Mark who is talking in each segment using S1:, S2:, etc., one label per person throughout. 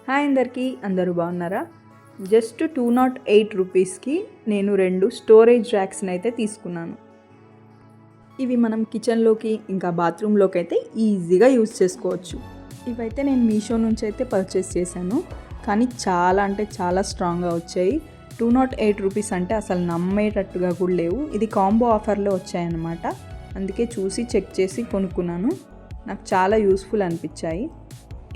S1: Hi అందరికీ, అందరూ బాగున్నారా? జస్ట్ 208 రూపీస్కి నేను 2 స్టోరేజ్ ర్యాక్స్ని అయితే తీసుకున్నాను. ఇవి మనం కిచెన్లోకి ఇంకా బాత్రూంలోకి అయితే ఈజీగా యూజ్ చేసుకోవచ్చు. ఇవైతే నేను మీషో నుంచి అయితే పర్చేస్ చేశాను, కానీ చాలా అంటే చాలా స్ట్రాంగ్గా వచ్చాయి. 208 రూపీస్ అంటే అసలు నమ్మేటట్టుగా కూడా లేవు. ఇది కాంబో ఆఫర్లో వచ్చాయన్నమాట, అందుకే చూసి చెక్ చేసి కొనుక్కున్నాను. నాకు చాలా యూస్ఫుల్ అనిపించాయి.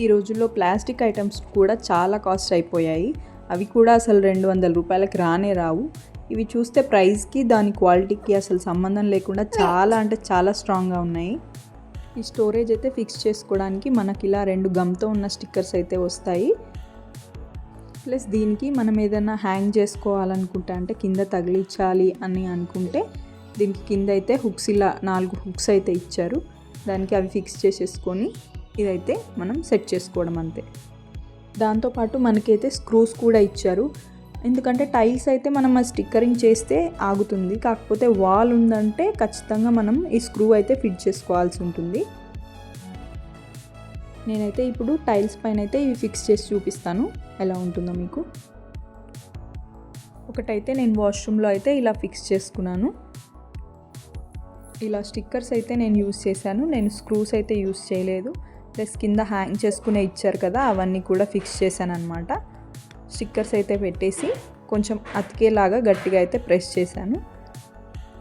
S1: ఈ రోజుల్లో ప్లాస్టిక్ ఐటమ్స్ కూడా చాలా కాస్ట్ అయిపోయాయి. అవి కూడా అసలు 200 రూపాయలకి రానే రావు. ఇవి చూస్తే ప్రైస్కి దాని క్వాలిటీకి అసలు సంబంధం లేకుండా చాలా అంటే చాలా స్ట్రాంగ్గా ఉన్నాయి. ఈ స్టోరేజ్ అయితే ఫిక్స్ చేసుకోవడానికి మనకి ఇలా 2 గమ్తో ఉన్న స్టిక్కర్స్ అయితే వస్తాయి. ప్లస్ దీనికి మనం ఏదైనా హ్యాంగ్ చేసుకోవాలనుకుంటే, అంటే కింద తగిలించాలి అని అనుకుంటే దీనికి కింద అయితే హుక్స్, ఇలా 4 హుక్స్ అయితే ఇచ్చారు. దానికి అవి ఫిక్స్ చేసేసుకొని ఇదైతే మనం సెట్ చేసుకోవడం అంతే. దాంతోపాటు మనకైతే స్క్రూస్ కూడా ఇచ్చారు, ఎందుకంటే టైల్స్ అయితే మనం ఆ స్టిక్కరింగ్ చేస్తే ఆగుతుంది. కాకపోతే వాల్ ఉందంటే ఖచ్చితంగా మనం ఈ స్క్రూ అయితే ఫిట్ చేసుకోవాల్సి ఉంటుంది. నేనైతే ఇప్పుడు టైల్స్ పైన అయితే ఇవి ఫిక్స్ చేసి చూపిస్తాను ఎలా ఉంటుందో మీకు. ఒకటైతే నేను వాష్రూమ్లో అయితే ఇలా ఫిక్స్ చేసుకున్నాను. ఇలా స్టిక్కర్స్ అయితే నేను యూస్ చేశాను, నేను స్క్రూస్ అయితే యూస్ చేయలేదు. ప్లస్ కింద హ్యాంగ్ చేసుకునే ఇచ్చారు కదా, అవన్నీ కూడా ఫిక్స్ చేశాను అనమాట. స్టిక్కర్స్ అయితే పెట్టేసి కొంచెం అతికేలాగా గట్టిగా అయితే ప్రెస్ చేశాను.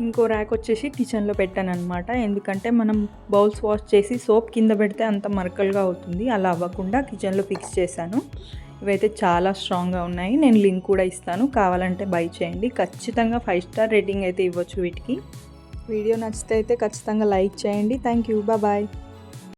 S1: ఇంకో ర్యాక్ వచ్చేసి కిచెన్లో పెట్టాను అనమాట, ఎందుకంటే మనం బౌల్స్ వాష్ చేసి సోప్ కింద పెడితే అంత మరకలుగా అవుతుంది, అలా అవ్వకుండా కిచెన్లో ఫిక్స్ చేశాను. ఇవైతే చాలా స్ట్రాంగ్గా ఉన్నాయి. నేను లింక్ కూడా ఇస్తాను, కావాలంటే బై చేయండి. ఖచ్చితంగా 5 స్టార్ రేటింగ్ అయితే ఇవ్వచ్చు వీటికి. వీడియో నచ్చితే అయితే ఖచ్చితంగా లైక్ చేయండి. Thank you, bye.